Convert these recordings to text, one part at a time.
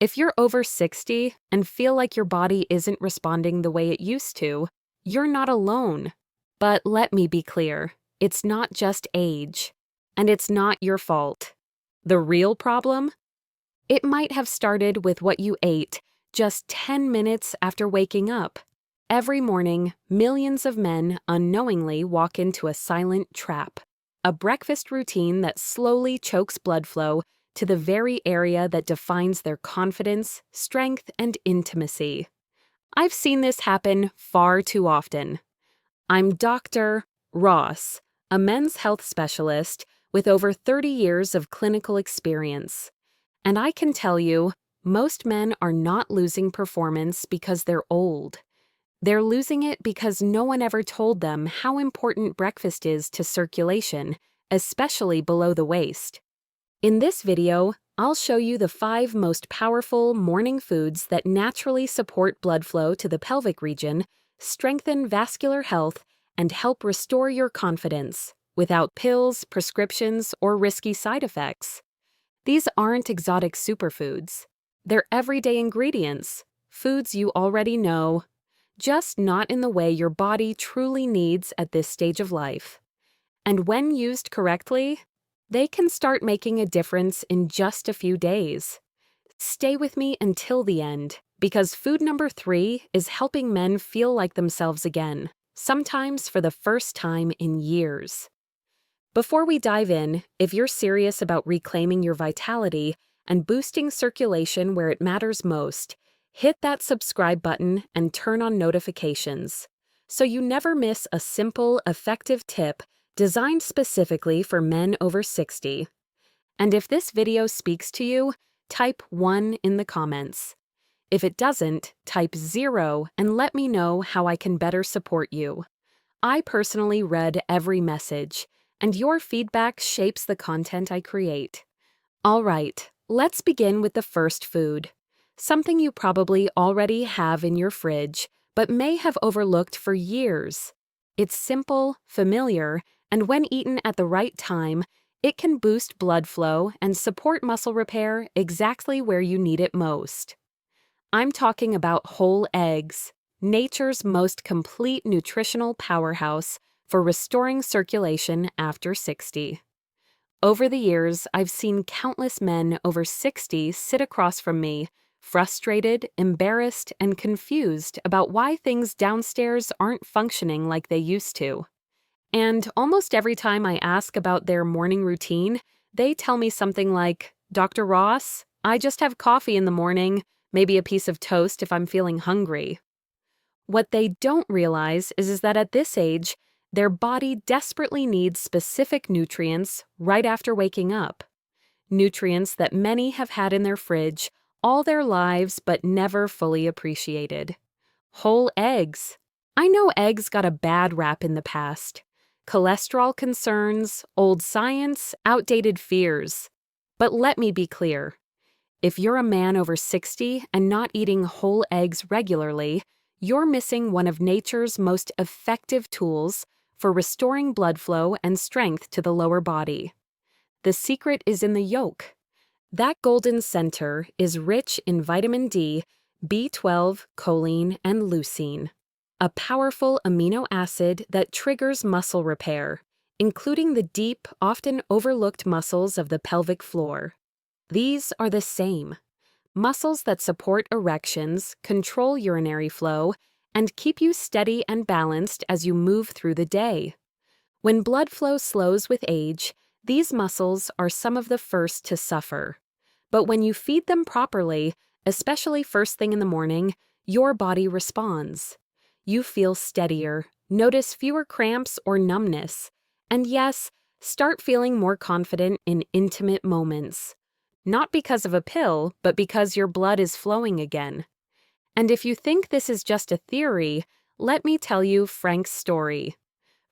If you're over 60 and feel like your body isn't responding the way it used to, you're not alone. But let me be clear, it's not just age, and it's not your fault. The real problem? It might have started with what you ate just 10 minutes after waking up. Every morning, millions of men unknowingly walk into a silent trap, a breakfast routine that slowly chokes blood flow to the very area that defines their confidence, strength, and intimacy. I've seen this happen far too often. I'm Dr. Ross, a men's health specialist with over 30 years of clinical experience. And I can tell you, most men are not losing performance because they're old. They're losing it because no one ever told them how important breakfast is to circulation, especially below the waist. In this video, I'll show you the 5 most powerful morning foods that naturally support blood flow to the pelvic region, strengthen vascular health, and help restore your confidence without pills, prescriptions, or risky side effects. These aren't exotic superfoods. They're everyday ingredients, foods you already know, just not in the way your body truly needs at this stage of life. And when used correctly, they can start making a difference in just a few days. Stay with me until the end, because food number 3 is helping men feel like themselves again, sometimes for the first time in years. Before we dive in, if you're serious about reclaiming your vitality and boosting circulation where it matters most, hit that subscribe button and turn on notifications so you never miss a simple, effective tip designed specifically for men over 60. And if this video speaks to you, type 1 in the comments. If it doesn't, type 0 and let me know how I can better support you. I personally read every message, and your feedback shapes the content I create. All right, let's begin with the first food, something you probably already have in your fridge, but may have overlooked for years. It's simple, familiar, and when eaten at the right time, it can boost blood flow and support muscle repair exactly where you need it most. I'm talking about whole eggs, nature's most complete nutritional powerhouse for restoring circulation after 60. Over the years, I've seen countless men over 60 sit across from me, frustrated, embarrassed, and confused about why things downstairs aren't functioning like they used to. And almost every time I ask about their morning routine, they tell me something like, "Dr. Ross, I just have coffee in the morning, maybe a piece of toast if I'm feeling hungry." What they don't realize is that at this age, their body desperately needs specific nutrients right after waking up. Nutrients that many have had in their fridge all their lives but never fully appreciated. Whole eggs. I know eggs got a bad rap in the past. Cholesterol concerns, old science, outdated fears. But let me be clear. If you're a man over 60 and not eating whole eggs regularly, you're missing one of nature's most effective tools for restoring blood flow and strength to the lower body. The secret is in the yolk. That golden center is rich in vitamin D, B12, choline, and leucine, a powerful amino acid that triggers muscle repair, including the deep, often overlooked muscles of the pelvic floor. These are the same. Muscles that support erections, control urinary flow, and keep you steady and balanced as you move through the day. When blood flow slows with age, these muscles are some of the first to suffer. But when you feed them properly, especially first thing in the morning, your body responds. You feel steadier, notice fewer cramps or numbness, and yes, start feeling more confident in intimate moments. Not because of a pill, but because your blood is flowing again. And if you think this is just a theory, let me tell you Frank's story.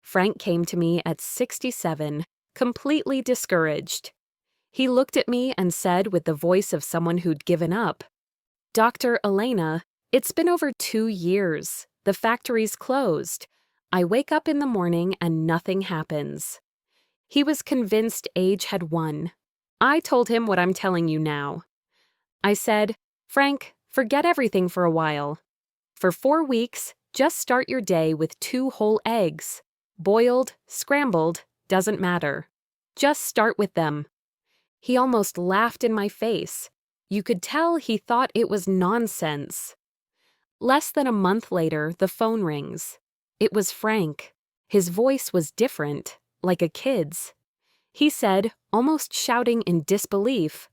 Frank came to me at 67, completely discouraged. He looked at me and said with the voice of someone who'd given up, "Dr. Elena, it's been over 2 years. The factory's closed. I wake up in the morning and nothing happens." He was convinced age had won. I told him what I'm telling you now. I said, Frank, forget everything for a while. For 4 weeks, just start your day with 2 whole eggs. Boiled, scrambled, doesn't matter. Just start with them. He almost laughed in my face. You could tell he thought it was nonsense. Less than a month later, the phone rings. It was Frank. His voice was different, like a kid's. He said, almost shouting in disbelief,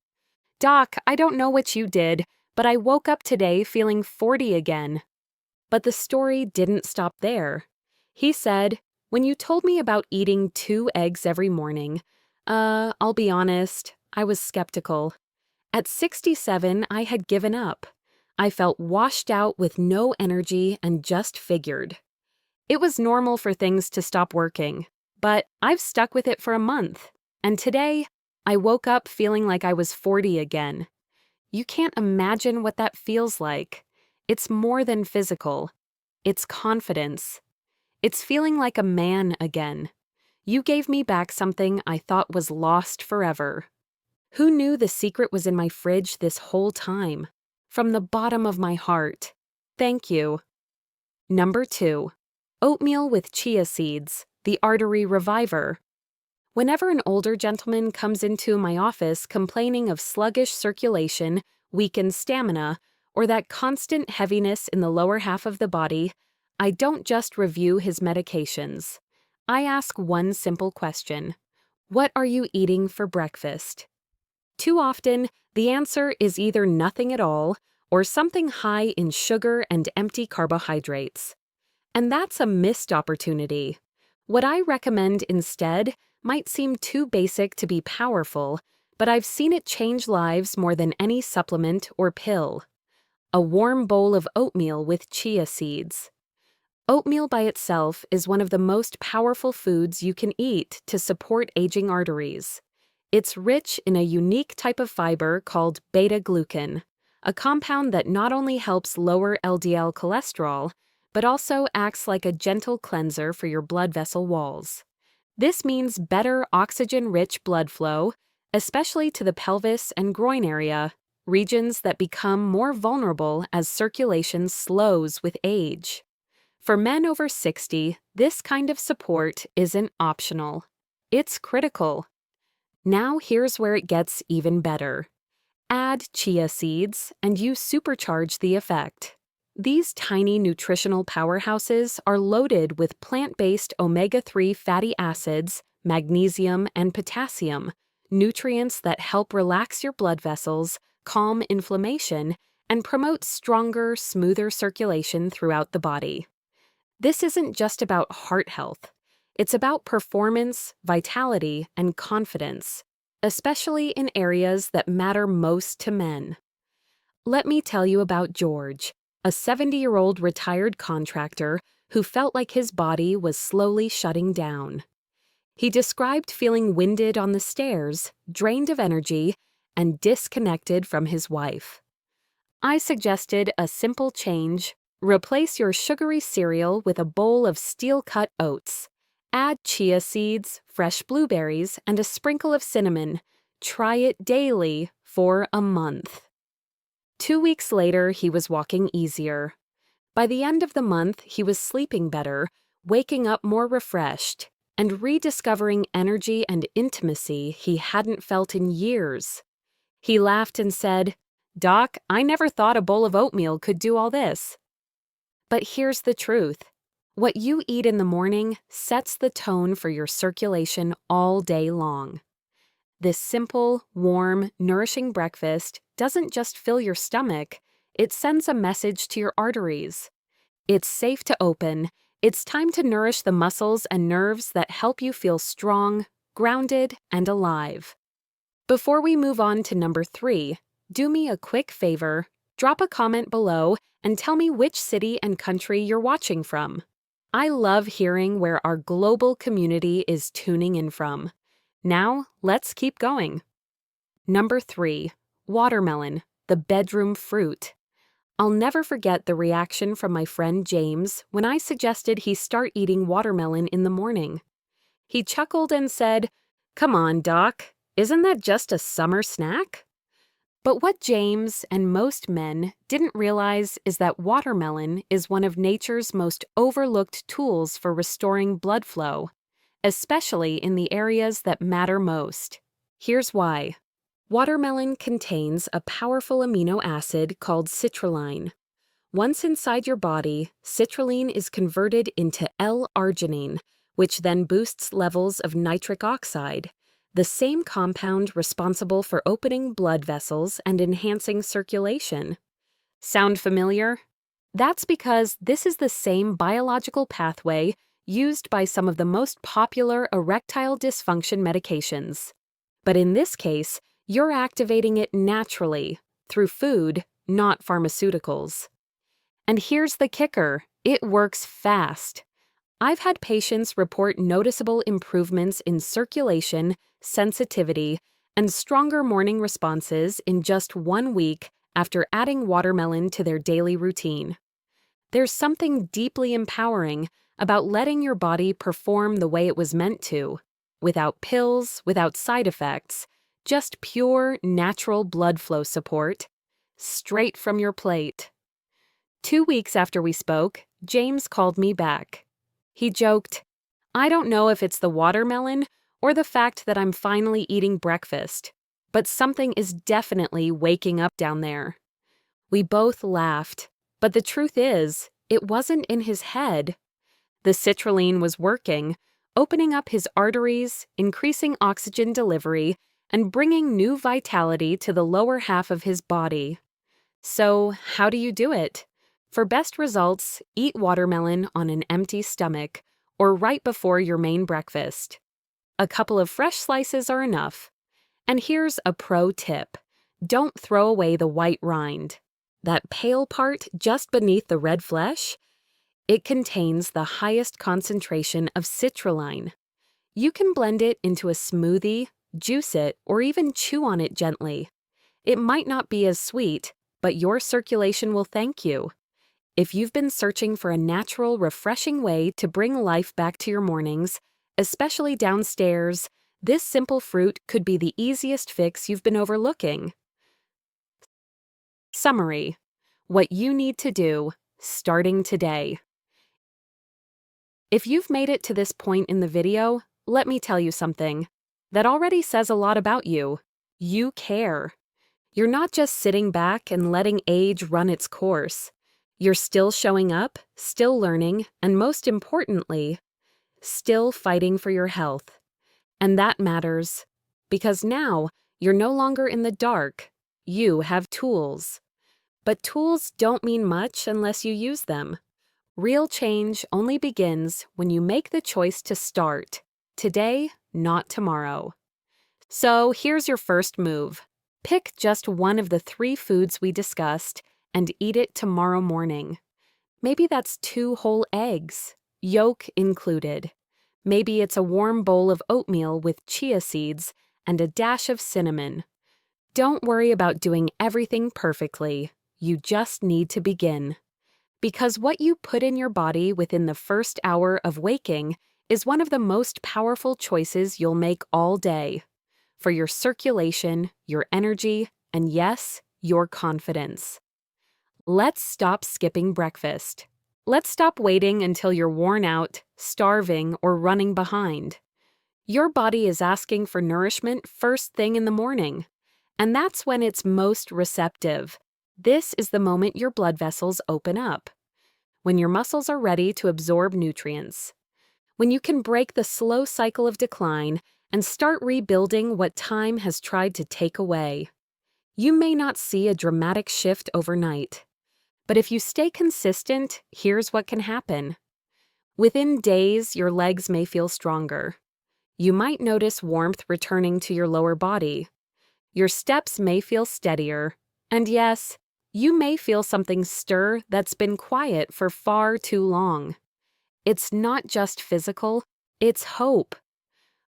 "Doc, I don't know what you did, but I woke up today feeling 40 again." But the story didn't stop there. He said, "When you told me about eating 2 eggs every morning, I'll be honest, I was skeptical. At 67, I had given up. I felt washed out with no energy and just figured. It was normal for things to stop working, but I've stuck with it for a month, and today, I woke up feeling like I was 40 again. You can't imagine what that feels like. It's more than physical. It's confidence. It's feeling like a man again. You gave me back something I thought was lost forever." Who knew the secret was in my fridge this whole time? From the bottom of my heart. Thank you. Number 2. Oatmeal with chia seeds, the artery reviver. Whenever an older gentleman comes into my office complaining of sluggish circulation, weakened stamina, or that constant heaviness in the lower half of the body, I don't just review his medications. I ask one simple question. What are you eating for breakfast? Too often, the answer is either nothing at all or something high in sugar and empty carbohydrates. And that's a missed opportunity. What I recommend instead might seem too basic to be powerful, but I've seen it change lives more than any supplement or pill. A warm bowl of oatmeal with chia seeds. Oatmeal by itself is one of the most powerful foods you can eat to support aging arteries. It's rich in a unique type of fiber called beta-glucan, a compound that not only helps lower LDL cholesterol, but also acts like a gentle cleanser for your blood vessel walls. This means better oxygen-rich blood flow, especially to the pelvis and groin area, regions that become more vulnerable as circulation slows with age. For men over 60, this kind of support isn't optional. It's critical. Now here's where it gets even better. Add chia seeds and you supercharge the effect. These tiny nutritional powerhouses are loaded with plant-based omega-3 fatty acids, magnesium, and potassium, nutrients that help relax your blood vessels, calm inflammation, and promote stronger, smoother circulation throughout the body. This isn't just about heart health. It's about performance, vitality, and confidence, especially in areas that matter most to men. Let me tell you about George, a 70-year-old retired contractor who felt like his body was slowly shutting down. He described feeling winded on the stairs, drained of energy, and disconnected from his wife. I suggested a simple change. Replace your sugary cereal with a bowl of steel-cut oats. Add chia seeds, fresh blueberries, and a sprinkle of cinnamon. Try it daily for a month. 2 weeks later, he was walking easier. By the end of the month, he was sleeping better, waking up more refreshed, and rediscovering energy and intimacy he hadn't felt in years. He laughed and said, "Doc, I never thought a bowl of oatmeal could do all this." But here's the truth. What you eat in the morning sets the tone for your circulation all day long. This simple, warm, nourishing breakfast doesn't just fill your stomach, it sends a message to your arteries. It's safe to open. It's time to nourish the muscles and nerves that help you feel strong, grounded, and alive. Before we move on to number 3, do me a quick favor, drop a comment below and tell me which city and country you're watching from. I love hearing where our global community is tuning in from. Now, let's keep going. Number 3, watermelon, the bedroom fruit. I'll never forget the reaction from my friend James when I suggested he start eating watermelon in the morning. He chuckled and said, "Come on, Doc, isn't that just a summer snack?" But what James and most men didn't realize is that watermelon is one of nature's most overlooked tools for restoring blood flow, especially in the areas that matter most. Here's why. Watermelon contains a powerful amino acid called citrulline. Once inside your body, citrulline is converted into L-arginine, which then boosts levels of nitric oxide, the same compound responsible for opening blood vessels and enhancing circulation. Sound familiar? That's because this is the same biological pathway used by some of the most popular erectile dysfunction medications. But in this case, you're activating it naturally, through food, not pharmaceuticals. And here's the kicker, it works fast. I've had patients report noticeable improvements in circulation, sensitivity, and stronger morning responses in just 1 week after adding watermelon to their daily routine. There's something deeply empowering about letting your body perform the way it was meant to, without pills, without side effects, just pure, natural blood flow support, straight from your plate. 2 weeks after we spoke, James called me back. He joked, "I don't know if it's the watermelon or the fact that I'm finally eating breakfast, but something is definitely waking up down there." We both laughed, but the truth is, it wasn't in his head. The citrulline was working, opening up his arteries, increasing oxygen delivery, and bringing new vitality to the lower half of his body. So, how do you do it? For best results, eat watermelon on an empty stomach or right before your main breakfast. A couple of fresh slices are enough. And here's a pro tip. Don't throw away the white rind. That pale part just beneath the red flesh? It contains the highest concentration of citrulline. You can blend it into a smoothie, juice it, or even chew on it gently. It might not be as sweet, but your circulation will thank you. If you've been searching for a natural, refreshing way to bring life back to your mornings, especially downstairs, this simple fruit could be the easiest fix you've been overlooking. Summary: what you need to do, starting today. If you've made it to this point in the video, let me tell you something. That already says a lot about you. You care. You're not just sitting back and letting age run its course. You're still showing up, still learning, and most importantly, still fighting for your health. And that matters, because now you're no longer in the dark. You have tools. But tools don't mean much unless you use them. Real change only begins when you make the choice to start, today, not tomorrow. So here's your first move. Pick just one of the 3 foods we discussed and eat it tomorrow morning. Maybe that's 2 whole eggs, yolk included. Maybe it's a warm bowl of oatmeal with chia seeds and a dash of cinnamon. Don't worry about doing everything perfectly. You just need to begin. Because what you put in your body within the first hour of waking is one of the most powerful choices you'll make all day. For your circulation, your energy, and yes, your confidence. Let's stop skipping breakfast. Let's stop waiting until you're worn out, starving, or running behind. Your body is asking for nourishment first thing in the morning, and that's when it's most receptive. This is the moment your blood vessels open up, when your muscles are ready to absorb nutrients, when you can break the slow cycle of decline and start rebuilding what time has tried to take away. You may not see a dramatic shift overnight, but if you stay consistent, here's what can happen. Within days, your legs may feel stronger. You might notice warmth returning to your lower body. Your steps may feel steadier. And yes, you may feel something stir that's been quiet for far too long. It's not just physical, it's hope.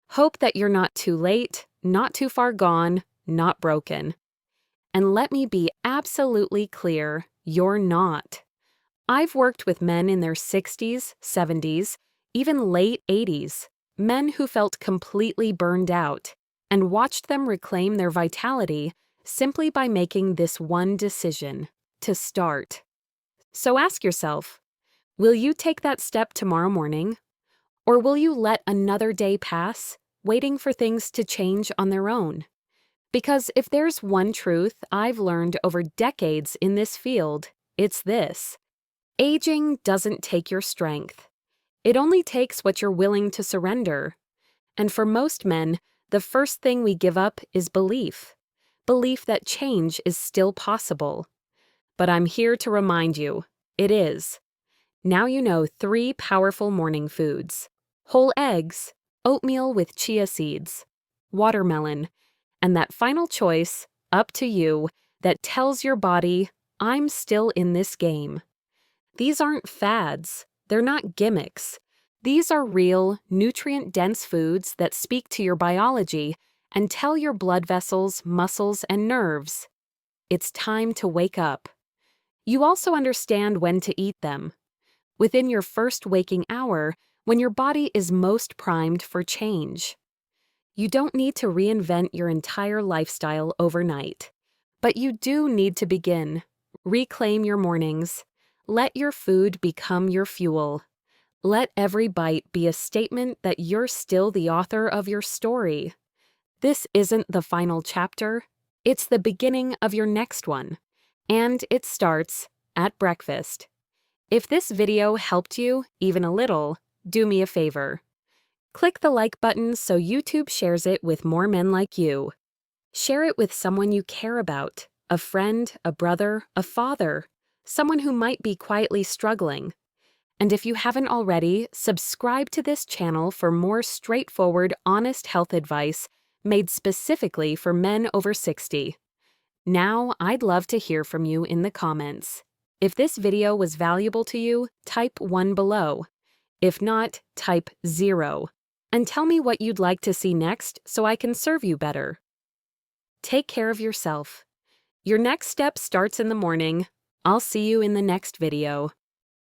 Hope that you're not too late, not too far gone, not broken. And let me be absolutely clear, you're not. I've worked with men in their 60s, 70s, even late 80s, men who felt completely burned out, and watched them reclaim their vitality simply by making this one decision to start. So ask yourself, will you take that step tomorrow morning? Or will you let another day pass, waiting for things to change on their own? Because if there's one truth I've learned over decades in this field, it's this. Aging doesn't take your strength. It only takes what you're willing to surrender. And for most men, the first thing we give up is belief. Belief that change is still possible. But I'm here to remind you, it is. Now you know 3 powerful morning foods: whole eggs, oatmeal with chia seeds, watermelon, and that final choice, up to you, that tells your body, I'm still in this game. These aren't fads. They're not gimmicks. These are real, nutrient-dense foods that speak to your biology and tell your blood vessels, muscles, and nerves, it's time to wake up. You also understand when to eat them. Within your first waking hour, when your body is most primed for change. You don't need to reinvent your entire lifestyle overnight. But you do need to begin. Reclaim your mornings. Let your food become your fuel. Let every bite be a statement that you're still the author of your story. This isn't the final chapter. It's the beginning of your next one. And it starts at breakfast. If this video helped you, even a little, do me a favor. Click the like button so YouTube shares it with more men like you. Share it with someone you care about, a friend, a brother, a father, someone who might be quietly struggling. And if you haven't already, subscribe to this channel for more straightforward, honest health advice made specifically for men over 60. Now, I'd love to hear from you in the comments. If this video was valuable to you, type 1 below. If not, type 0. And tell me what you'd like to see next so I can serve you better. Take care of yourself. Your next step starts in the morning. I'll see you in the next video.